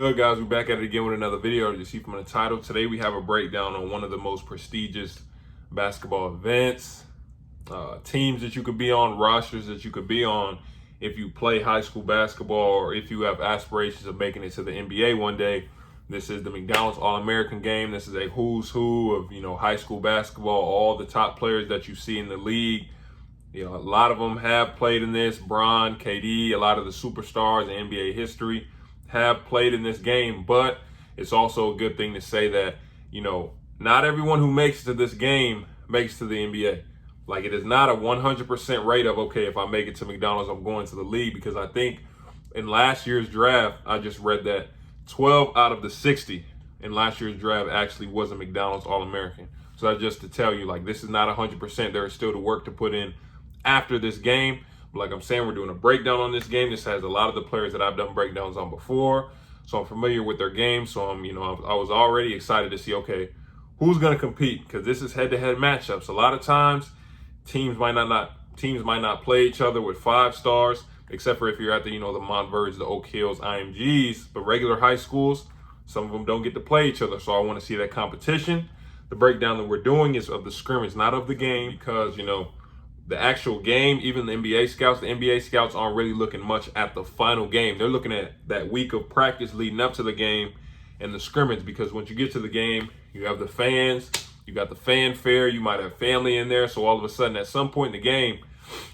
Good guys, we're back at it again with another video. As you see from the title, today we have a breakdown on one of the most prestigious basketball events, teams that you could be on, rosters that you could be on if you play high school basketball or if you have aspirations of making it to the NBA one day. This is the McDonald's All-American game. This is a who's who of high school basketball. All the top players that you see in the league. A lot of them have played in this. Bron, KD, a lot of the superstars in NBA history have played in this game, but it's also a good thing to say that, not everyone who makes it to this game makes it to the NBA. Like, it is not a 100% rate of, okay, if I make it to McDonald's, I'm going to the league, because I think in last year's draft, I just read that 12 out of the 60 in last year's draft actually was a McDonald's All-American. So that's just to tell you, like, this is not 100%. There is still the work to put in after this game. Like I'm saying, we're doing a breakdown on this game. This has a lot of the players that I've done breakdowns on before, so I'm familiar with their game. So I was already excited to see, okay, who's going to compete, because this is head-to-head matchups. A lot of times, teams might not play each other with 5 stars, except for if you're at the the Montverts, the Oak Hills, IMGs. But regular high schools, some of them don't get to play each other. So I want to see that competition. The breakdown that we're doing is of the scrimmage, not of the game, because the actual game, even the NBA scouts aren't really looking much at the final game. They're looking at that week of practice leading up to the game and the scrimmage, because once you get to the game, you have the fans, you got the fanfare, you might have family in there. So all of a sudden, at some point in the game,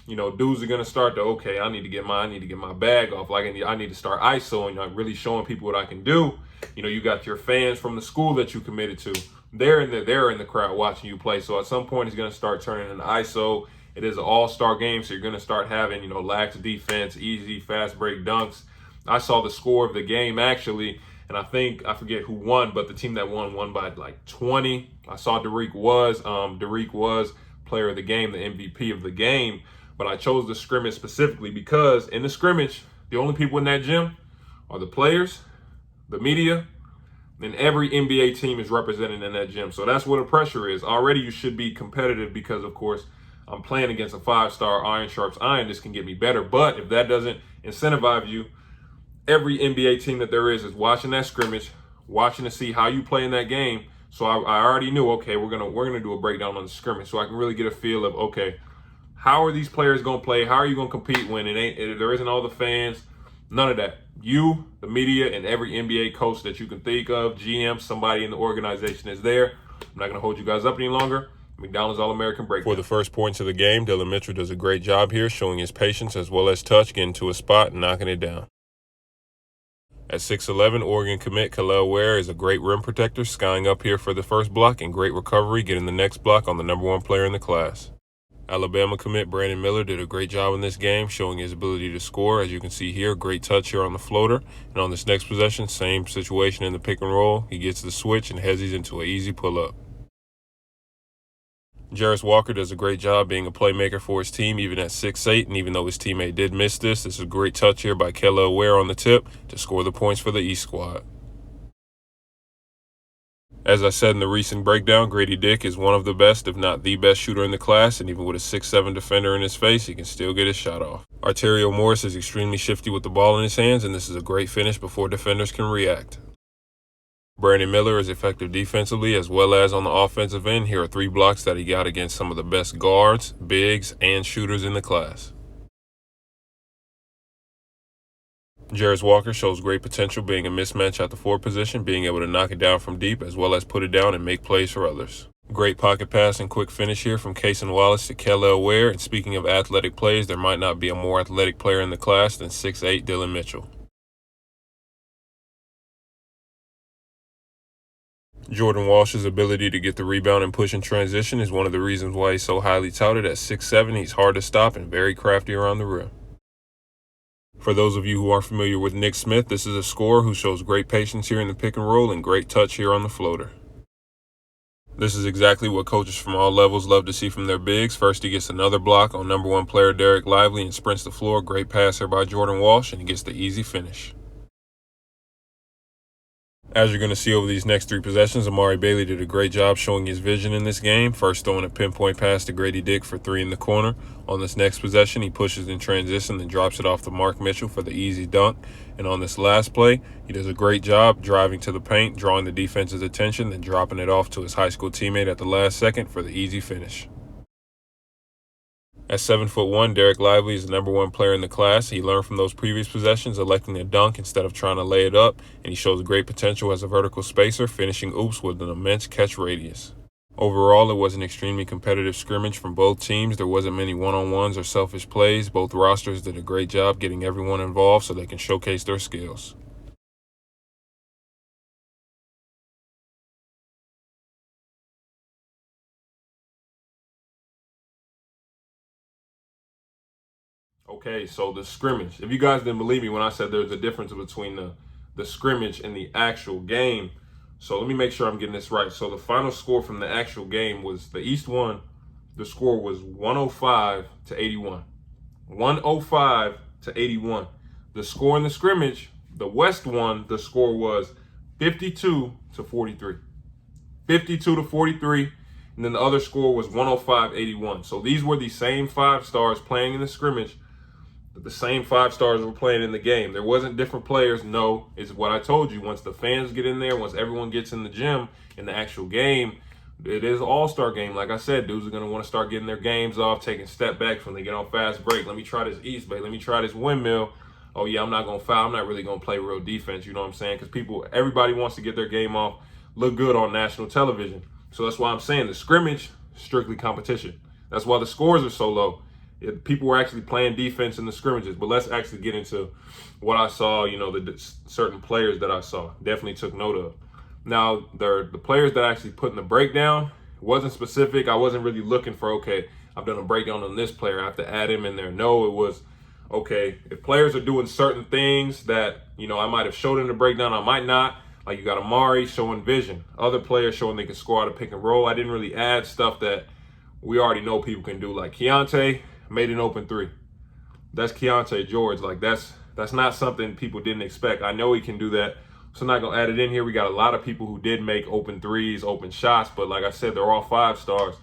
dudes are gonna start to, okay, I need to get my bag off. Like I need to start ISOing, like really showing people what I can do. You got your fans from the school that you committed to. They're in the crowd watching you play. So at some point, it's gonna start turning into ISO. It is an all-star game, so you're going to start having, lax defense, easy, fast break dunks. I saw the score of the game, actually, and I forget who won, but the team that won by like 20. I saw Dariq was player of the game, the MVP of the game, but I chose the scrimmage specifically because in the scrimmage, the only people in that gym are the players, the media, and every NBA team is represented in that gym. So that's where the pressure is. Already you should be competitive because, of course, I'm playing against a 5-star iron sharps iron. This can get me better. But if that doesn't incentivize you, every NBA team that there is watching that scrimmage, watching to see how you play in that game. So I already knew, okay, we're gonna do a breakdown on the scrimmage, so I can really get a feel of, okay, how are these players gonna play? How are you gonna compete when there isn't all the fans? None of that. You, the media, and every NBA coach that you can think of, GM, somebody in the organization is there. I'm not gonna hold you guys up any longer. McDonald's All-American breakdown. For the first points of the game, Dillon Mitchell does a great job here, showing his patience as well as touch, getting to a spot and knocking it down. At 6'11", Oregon commit Kel'el Ware is a great rim protector, skying up here for the first block, and great recovery, getting the next block on the #1 player in the class. Alabama commit Brandon Miller did a great job in this game, showing his ability to score. As you can see here, great touch here on the floater. And on this next possession, same situation in the pick and roll. He gets the switch and heads into an easy pull-up. Jarace Walker does a great job being a playmaker for his team, even at 6'8", and even though his teammate did miss this is a great touch here by Kel'el Ware on the tip to score the points for the East squad. As I said in the recent breakdown, Grady Dick is one of the best, if not the best shooter in the class, and even with a 6'7" defender in his face, he can still get his shot off. Arterio Morris is extremely shifty with the ball in his hands, and this is a great finish before defenders can react. Brandon Miller is effective defensively as well as on the offensive end. Here are 3 blocks that he got against some of the best guards, bigs, and shooters in the class. Jairus Walker shows great potential being a mismatch at the 4 position, being able to knock it down from deep as well as put it down and make plays for others. Great pocket pass and quick finish here from Cason Wallace to Kel'el Ware. And speaking of athletic plays, there might not be a more athletic player in the class than 6'8" Dillon Mitchell. Jordan Walsh's ability to get the rebound and push in transition is one of the reasons why he's so highly touted. At 6'7", he's hard to stop and very crafty around the rim. For those of you who aren't familiar with Nick Smith, this is a scorer who shows great patience here in the pick and roll and great touch here on the floater. This is exactly what coaches from all levels love to see from their bigs. First, he gets another block on #1 player Derrick Lively and sprints the floor. Great pass here by Jordan Walsh, and he gets the easy finish. As you're going to see over these next 3 possessions, Amari Bailey did a great job showing his vision in this game. First throwing a pinpoint pass to Grady Dick for 3 in the corner. On this next possession, he pushes in transition and drops it off to Mark Mitchell for the easy dunk. And on this last play, he does a great job driving to the paint, drawing the defense's attention, then dropping it off to his high school teammate at the last second for the easy finish. At 7'1", Derrick Lively is the #1 player in the class. He learned from those previous possessions, electing to dunk instead of trying to lay it up, and he shows great potential as a vertical spacer, finishing oops with an immense catch radius. Overall, it was an extremely competitive scrimmage from both teams. There wasn't many one-on-ones or selfish plays. Both rosters did a great job getting everyone involved so they can showcase their skills. Okay, so the scrimmage. If you guys didn't believe me when I said there's a difference between the scrimmage and the actual game, so let me make sure I'm getting this right. So the final score from the actual game was the East won. The score was 105 to 81. 105 to 81. The score in the scrimmage, the West won. The score was 52 to 43. 52 to 43. And then the other score was 105-81. So these were the same 5 stars playing in the scrimmage. The same 5 stars were playing in the game. There wasn't different players. No, it's what I told you. Once the fans get in there, once everyone gets in the gym, in the actual game, it is an all-star game. Like I said, dudes are going to want to start getting their games off, taking step backs when they get on fast break. Let me try this East Bay. Let me try this windmill. Oh, yeah, I'm not going to foul. I'm not really going to play real defense. You know what I'm saying? Because everybody wants to get their game off, look good on national television. So that's why I'm saying the scrimmage, strictly competition. That's why the scores are so low. People were actually playing defense in the scrimmages. But let's actually get into what I saw, the certain players that I saw. Definitely took note of. Now, the players that I actually put in the breakdown wasn't specific. I wasn't really looking for, okay, I've done a breakdown on this player, I have to add him in there. No, it was, okay, if players are doing certain things that, I might have showed in the breakdown, I might not. Like you got Amari showing vision. Other players showing they can score out of pick and roll. I didn't really add stuff that we already know people can do. Like Keyonte made an open 3. That's Keyonte George. Like that's not something people didn't expect. I know he can do that. So I'm not going to add it in here. We got a lot of people who did make open 3s, open shots. But like I said, they're all 5 stars.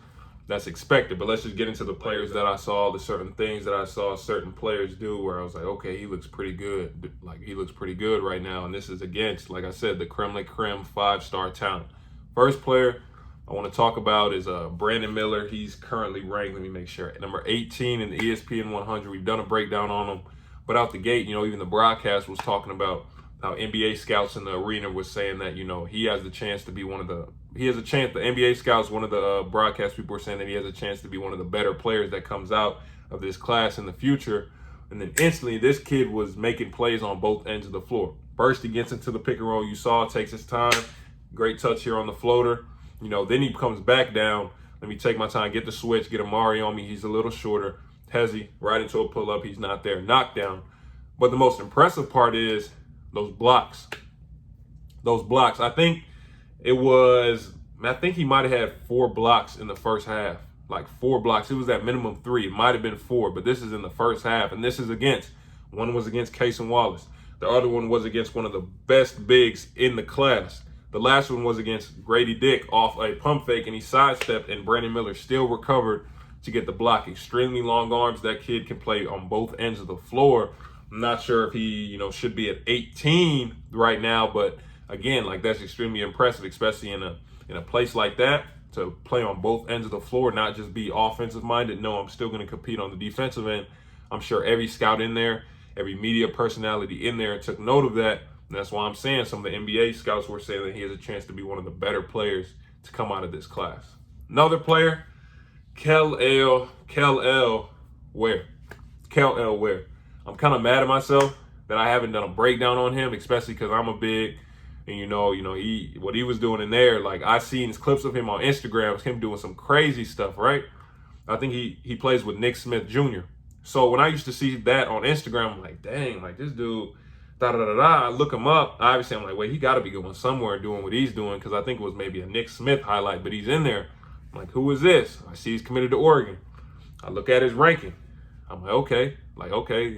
That's expected. But let's just get into the players that I saw, the certain things that I saw certain players do where I was like, okay, he looks pretty good. Like he looks pretty good right now. And this is against, like I said, the creme de creme 5-star talent. First player I want to talk about is Brandon Miller. He's currently ranked, let me make sure, at number 18 in the ESPN 100. We've done a breakdown on him. But out the gate, even the broadcast was talking about how NBA scouts in the arena was saying that, he has the chance to be the NBA scouts, one of the broadcast people were saying that he has a chance to be one of the better players that comes out of this class in the future. And then instantly, this kid was making plays on both ends of the floor. First, he gets into the pick and roll. You saw, takes his time. Great touch here on the floater. Then he comes back down. Let me take my time, get the switch, get Amari on me. He's a little shorter. Hezzy, right into a pull-up. He's not there. Knockdown. But the most impressive part is those blocks. Those blocks. I think he might have had 4 blocks in the first half. Like 4 blocks. It was at minimum 3. It might have been 4, but this is in the first half. And this is one was against Cason Wallace. The other one was against one of the best bigs in the class. The last one was against Grady Dick off a pump fake, and he sidestepped, and Brandon Miller still recovered to get the block. Extremely long arms. That kid can play on both ends of the floor. I'm not sure if he, should be at 18 right now, but again, like that's extremely impressive, especially in a place like that, to play on both ends of the floor, not just be offensive minded. No, I'm still going to compete on the defensive end. I'm sure every scout in there, every media personality in there took note of that. And that's why I'm saying some of the NBA scouts were saying that he has a chance to be one of the better players to come out of this class. Another player, Kel'el Ware. Kel'el Ware. I'm kind of mad at myself that I haven't done a breakdown on him, especially because I'm a big, and what he was doing in there. Like I seen clips of him on Instagram, him doing some crazy stuff, right? I think he plays with Nick Smith Jr. So when I used to see that on Instagram, I'm like, dang, like this dude, I look him up. Obviously, I'm like, wait, he got to be going somewhere doing what he's doing, because I think it was maybe a Nick Smith highlight, but he's in there. I'm like, who is this? I see he's committed to Oregon. I look at his ranking. I'm like, okay,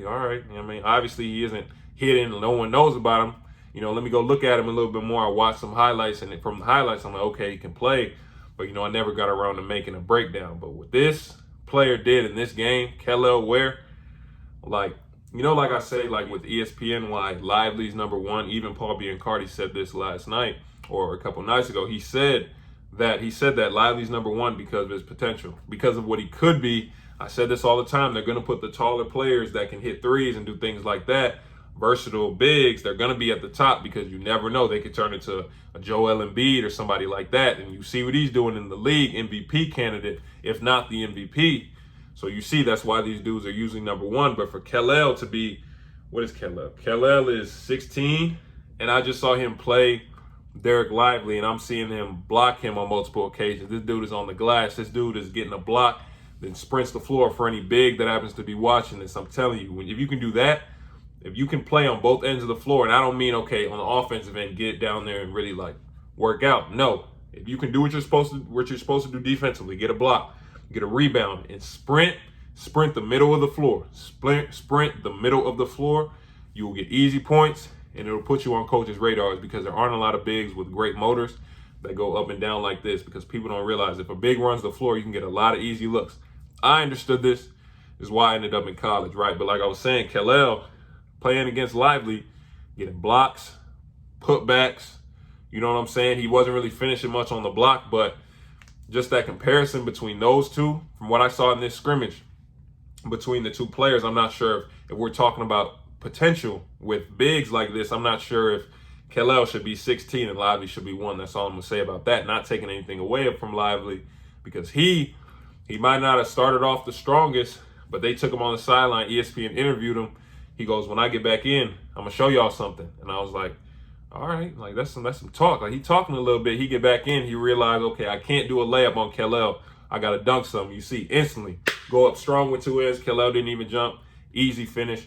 all right. Obviously he isn't hidden. No one knows about him. let me go look at him a little bit more. I watched some highlights, and from the highlights, I'm like, okay, he can play. But, I never got around to making a breakdown. But what this player did in this game, Kel'el Ware, like I say, like with ESPN, why Lively's number one. Even Paul Biancardi said this last night or a couple nights ago. He said that Lively's number one because of his potential, because of what he could be. I said this all the time. They're going to put the taller players that can hit threes and do things like that, versatile bigs. They're going to be at the top because you never know. They could turn into a Joel Embiid or somebody like that. And you see what he's doing in the league, MVP candidate, if not the MVP. So you see that's why these dudes are usually number one. But for Kel'el to be, what is Kel'el? Kel'el is 16, and I just saw him play Derrick Lively, and I'm seeing him block him on multiple occasions. This dude is on the glass. This dude is getting a block, then sprints the floor for any big that happens to be watching this. I'm telling you, if you can do that, if you can play on both ends of the floor, and I don't mean, okay, on the offensive end, get down there and really like work out. No, if you can do what you're supposed to do defensively, get a block, get a rebound, and sprint the middle of the floor. Sprint the middle of the floor. You will get easy points, and it'll put you on coaches' radars because there aren't a lot of bigs with great motors that go up and down like this, because people don't realize if a big runs the floor, you can get a lot of easy looks. I understood this. This is why I ended up in college, right? But like I was saying, Kel'el playing against Lively, getting blocks, putbacks, you know what I'm saying? He wasn't really finishing much on the block, but just that comparison between those two, from what I saw in this scrimmage between the two players, I'm not sure if we're talking about potential with bigs like this. I'm not sure if Kel'el should be 16 and Lively should be 1. That's all I'm going to say about that. Not taking anything away from Lively, because he might not have started off the strongest, but they took him on the sideline. ESPN interviewed him. He goes, when I get back in, I'm going to show y'all something. And I was like, all right, like that's some talk. Like he talking a little bit. He get back in. He realized, okay, I can't do a layup on Kel'el. I got to dunk some. You see, instantly go up strong with 2 ends. Kel'el didn't even jump. Easy finish.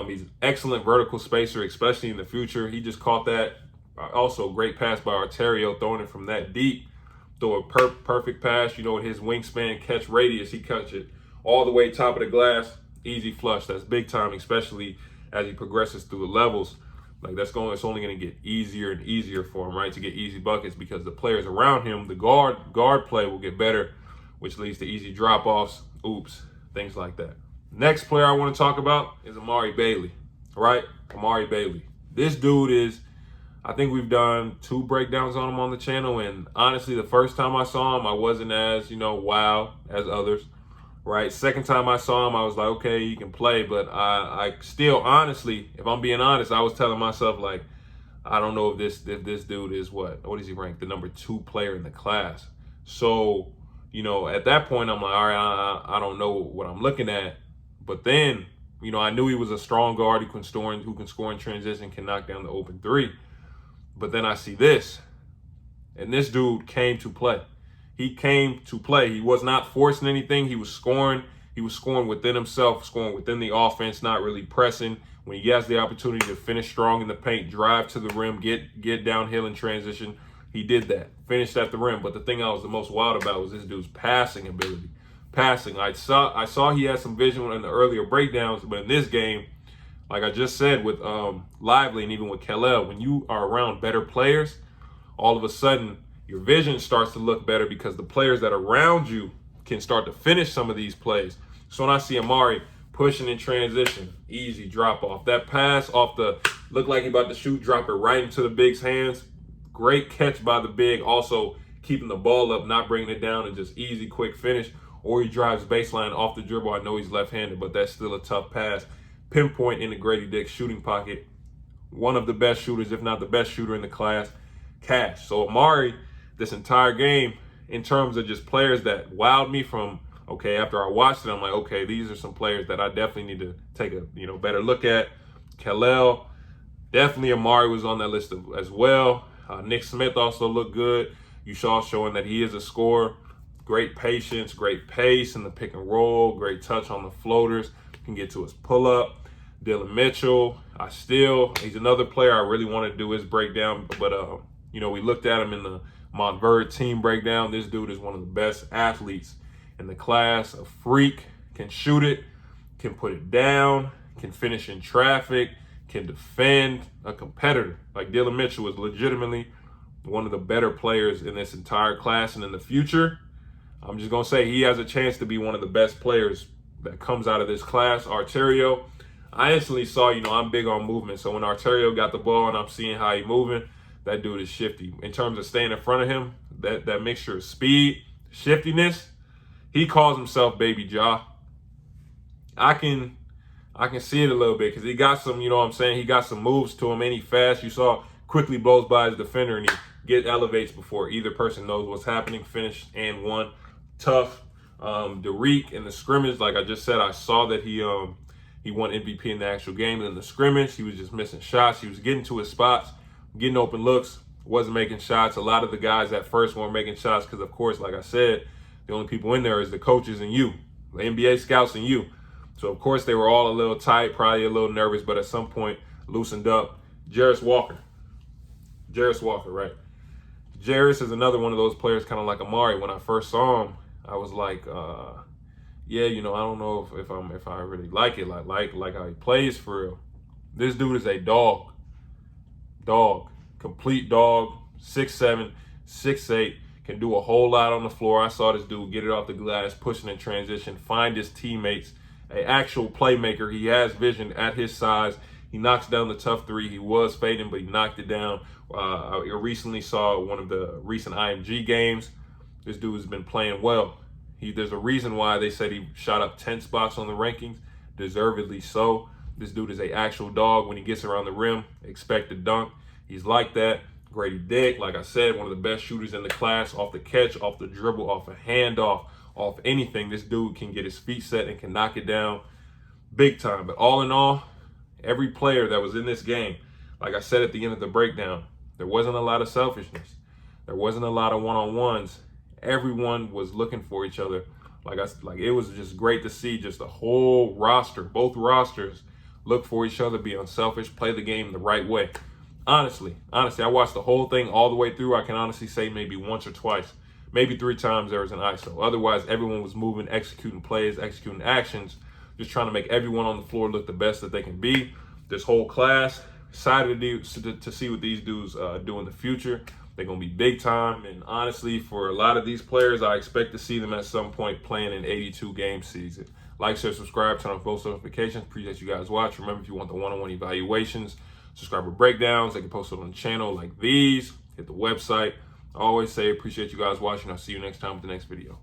He's an excellent vertical spacer, especially in the future. He just caught that. Also, great pass by Arterio, throwing it from that deep. Throw a perfect pass. With his wingspan catch radius, he catch it all the way top of the glass. Easy flush. That's big time, especially as he progresses through the levels. Like it's only going to get easier and easier for him, right, to get easy buckets, because the players around him, the guard play will get better, which leads to easy drop-offs, oops, things like that. Next player I want to talk about is Amari Bailey, right? Amari Bailey. This dude is, I think we've done 2 breakdowns on him on the channel, and honestly, the first time I saw him, I wasn't as, wow as others, right? Second time I saw him, I was like, okay, he can play, but I still, honestly, if I'm being honest, I was telling myself, like, I don't know if this dude is what is he ranked? The number 2 player in the class. So, at that point, I'm like, all right, I don't know what I'm looking at. But then, I knew he was a strong guard who can score in transition, can knock down the open 3. But then I see this, and this dude came to play. He came to play. He was not forcing anything. He was scoring. He was scoring within himself, scoring within the offense, not really pressing. When he has the opportunity to finish strong in the paint, drive to the rim, get downhill in transition, he did that. Finished at the rim. But the thing I was the most wild about was this dude's passing ability. Passing. I saw he had some vision in the earlier breakdowns, but in this game, like I just said with Lively and even with Kel'el, when you are around better players, all of a sudden your vision starts to look better because the players that are around you can start to finish some of these plays. So when I see Amari pushing in transition, easy drop off. That pass off look like he about to shoot, drop it right into the big's hands. Great catch by the big. Also keeping the ball up, not bringing it down, and just easy, quick finish. Or he drives baseline off the dribble. I know he's left-handed, but that's still a tough pass. Pinpoint in the Grady Dick shooting pocket. One of the best shooters, if not the best shooter in the class. Cash. So Amari, this entire game, in terms of just players that wowed me from, okay, after I watched it, I'm like, okay, these are some players that I definitely need to take a better look at. Kel'el, definitely Amari was on that list as well. Nick Smith also looked good. You saw showing that he is a scorer. Great patience, great pace in the pick and roll, great touch on the floaters, can get to his pull-up. Dillon Mitchell, he's another player I really want to do his breakdown, but we looked at him in the Montverde team breakdown. This dude is one of the best athletes in the class, a freak, can shoot it, can put it down, can finish in traffic, can defend, a competitor. Like Dillon Mitchell was legitimately one of the better players in this entire class. And in the future, I'm just going to say he has a chance to be one of the best players that comes out of this class. Arterio, I instantly saw, I'm big on movement. So when Arterio got the ball and I'm seeing how he's moving, that dude is shifty. In terms of staying in front of him, that mixture of speed, shiftiness, he calls himself Baby Ja. I can see it a little bit because he got some, he got some moves to him, and he fast. You saw quickly blows by his defender and he elevates before either person knows what's happening. Finished and won. Tough. Dariq in the scrimmage, like I just said, I saw that he won MVP in the actual game. In the scrimmage, he was just missing shots. He was getting to his spots, getting open looks, wasn't making shots. A lot of the guys at first weren't making shots because, of course, like I said, the only people in there is the coaches and you, the NBA scouts and you. So, of course, they were all a little tight, probably a little nervous, but at some point loosened up. Jarace Walker, right? Jarace is another one of those players, kind of like Amari. When I first saw him, I was like, yeah, I don't know if I really like it, like how he plays for real. This dude is a dog, complete dog, 6'7", 6'8", can do a whole lot on the floor. I saw this dude get it off the glass, pushing in transition, find his teammates, an actual playmaker. He has vision at his size. He knocks down the tough three. He was fading, but he knocked it down. I recently saw one of the recent IMG games. This dude has been playing well. There's a reason why they said he shot up 10 spots on the rankings, deservedly so. This dude is an actual dog. When he gets around the rim, expect to dunk. He's like that. Grady Dick, like I said, one of the best shooters in the class, off the catch, off the dribble, off a handoff, off anything. This dude can get his feet set and can knock it down big time. But all in all, every player that was in this game, like I said at the end of the breakdown, there wasn't a lot of selfishness. There wasn't a lot of one-on-ones. Everyone was looking for each other. Like it was just great to see just the whole roster, both rosters, look for each other, be unselfish, play the game the right way. Honestly, I watched the whole thing all the way through. I can honestly say maybe once or twice, maybe 3 times there was an ISO. Otherwise, everyone was moving, executing plays, executing actions, just trying to make everyone on the floor look the best that they can be. This whole class, excited to see what these dudes do in the future. They're going to be big time. And honestly, for a lot of these players, I expect to see them at some point playing an 82-game season. Like, share, subscribe, turn on post notifications. Appreciate you guys watching. Remember, if you want the one-on-one evaluations, subscriber breakdowns, they can post it on the channel like these. Hit the website. I always say appreciate you guys watching. I'll see you next time with the next video.